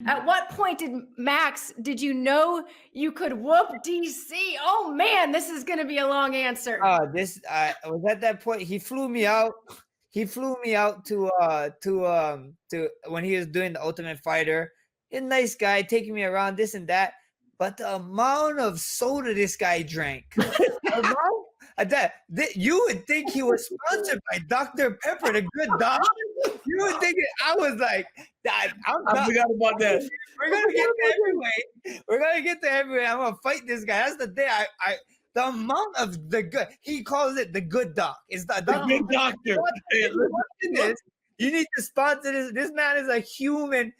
At what point did you know you could whoop DC? Oh man, this is going to be a long answer. This I was at that point. He flew me out. He flew me out to when he was doing the Ultimate Fighter. A nice guy taking me around this and that. But the amount of soda this guy drank, you would think he was sponsored by Dr. Pepper, the good dog. You would think I was like, I forgot about that. We're gonna get to heavyweight. We're gonna get to heavyweight. I'm gonna fight this guy. That's the day the amount of the good, he calls it the good doc. It's the good doctor. You need to sponsor this. This man is a human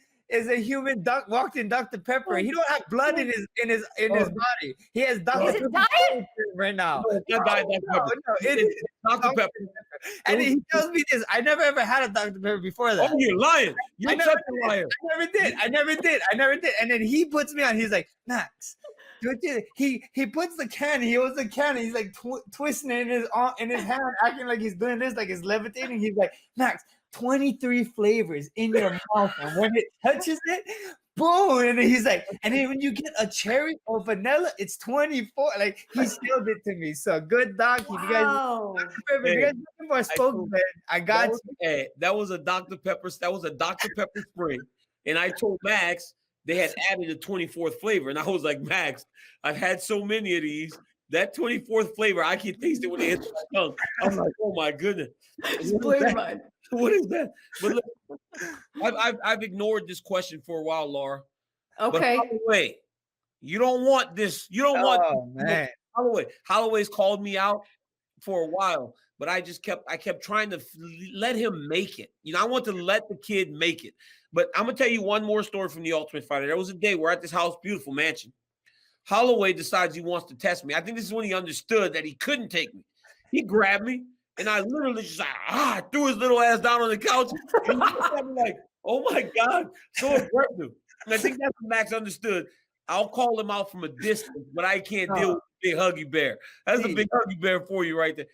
doc, walked in Dr. Pepper. He don't have blood in his body. He has Dr. Pepper right now. No, it is Dr. Pepper. And he tells me this. I never ever had a Dr. Pepper before that. Oh, you're lying. You're such a liar. I never did. And then he puts me on. He's like, Max. He puts the can. He holds the can. He's like twisting it in his hand, acting like he's doing this, like he's levitating. He's like, Max, 23 flavors in your mouth, and when it touches it, boom! And then he's like, and then when you get a cherry or vanilla, it's 24. Like he still did to me. So good, doc. If you guys looking for a spokesman, I got you. Hey, that was a Dr. Pepper. That was a Dr. Pepper spring, and I told Max they had added a 24th flavor, and I was like, Max, I've had so many of these. That 24th flavor, I can taste it when it hits my tongue. I'm like, oh my goodness. What is that? But look, I've ignored this question for a while, Laura. Okay. But Holloway, you don't want this. You don't want man. Holloway. Holloway's called me out for a while, but I kept trying to let him make it. You know, I want to let the kid make it. But I'm gonna tell you one more story from the Ultimate Fighter. There was a day we're at this house, beautiful mansion. Holloway decides he wants to test me. I think this is when he understood that he couldn't take me. He grabbed me, and I literally just threw his little ass down on the couch. And I'm like, oh my God, so aggressive. And I think that's what Max understood. I'll call him out from a distance, but I can't deal with a big huggy bear. That's a big huggy bear for you right there.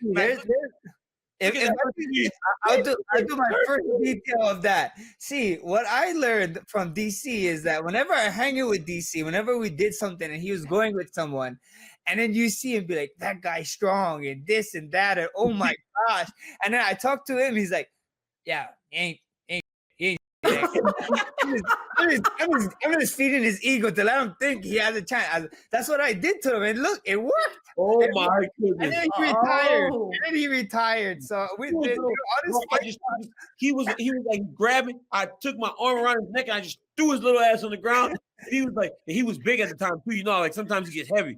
I'll do my first detail of that. See, what I learned from DC is that whenever I hang out with DC, whenever we did something and he was going with someone, and then you see him be like, that guy's strong and this and that, and oh my gosh. And then I talk to him, he's like, yeah, he ain't. I'm just feeding his ego to let him think he has a chance. That's what I did to him, and look, it worked. Oh my goodness! And then he retired. So he was like grabbing. I took my arm around his neck and I just threw his little ass on the ground. He was like, and he was big at the time too. You know, like sometimes he gets heavy.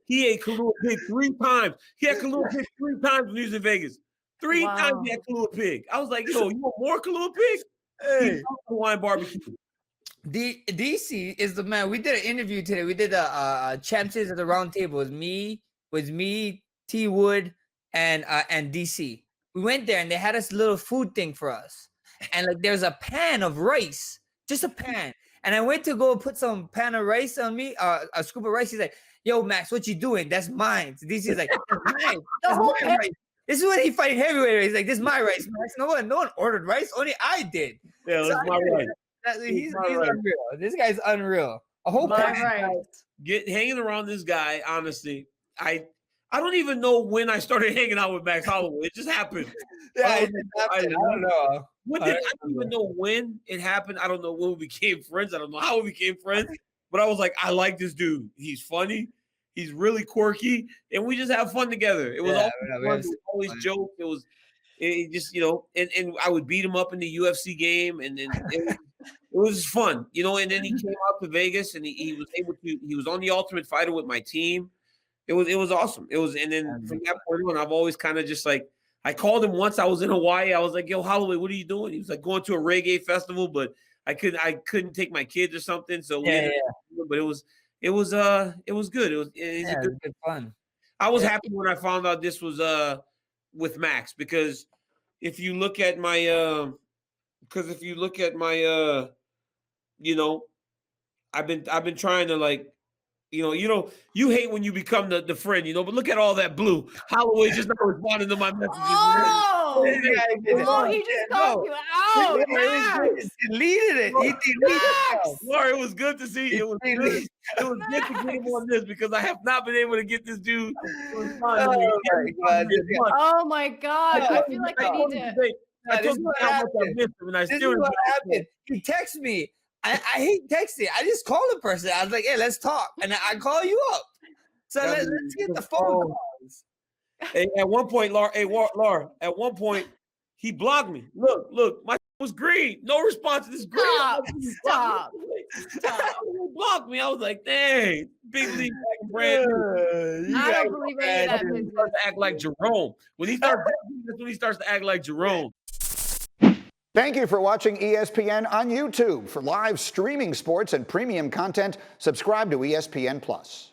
He ate Kahlua Pig 3 times. He had Kahlua Pig 3 times when he was in Vegas. 3 times he had Kahlua Pig. I was like, yo, you want more Kahlua Pig? Hey. Hawaiian barbecue. DC is the man. We did an interview today. We did a champions at the round table. It was me, T Wood, and DC. We went there and they had this little food thing for us. And like there's a pan of rice, just a pan. And I went to go put some pan of rice on me, a scoop of rice. He's like, yo, Max, what you doing? That's mine. So DC's like, that's mine. That's my rice. This is when he fighting heavyweight. He's like, this is my rice, Max. No one ordered rice. Only I did. Yeah, that's my rice. He's unreal. This guy's unreal. A whole hanging around this guy, honestly, I don't even know when I started hanging out with Max Holloway. It just happened. I don't know. I don't even know when it happened. I don't know when we became friends. I don't know how we became friends. But I was like, I like this dude. He's funny. He's really quirky, and we just have fun together. It was always jokes. It just, you know, and I would beat him up in the UFC game, and then it was fun, you know. And then he came out to Vegas, and he was able to. He was on the Ultimate Fighter with my team. It was awesome. And then from that point on, I've always kind of just like, I called him once. I was in Hawaii. I was like, yo, Holloway, what are you doing? He was like, going to a reggae festival, but I couldn't take my kids or something. So but it was good. It was good fun. I was happy when I found out this was with Max, because if you look at my you know, I've been trying to like You hate when you become the friend, but look at all that blue. Holloway's just not responding to my messages. Oh, He just called you out. Max. He deleted it. He deleted it. Laura, it was good to see you. It was good. It was good to get him on this because I have not been able to get this dude to respond to me. Oh my God. I feel like I need to. I told you how much I missed him, and I This still is what happened. He texted me. I hate texting. I just call the person. I was like, hey, let's talk. And I call you up. So let's get the phone calls. Hey, at one point, Laura, at one point, he blocked me. Look, my was green. No response to this green. Stop. He blocked me. I was like, dang, big league brand new. I don't believe any of that business. He starts to act like Jerome. When he starts, that's when he starts to act like Jerome. Thank you for watching ESPN on YouTube. For live streaming sports and premium content, subscribe to ESPN+.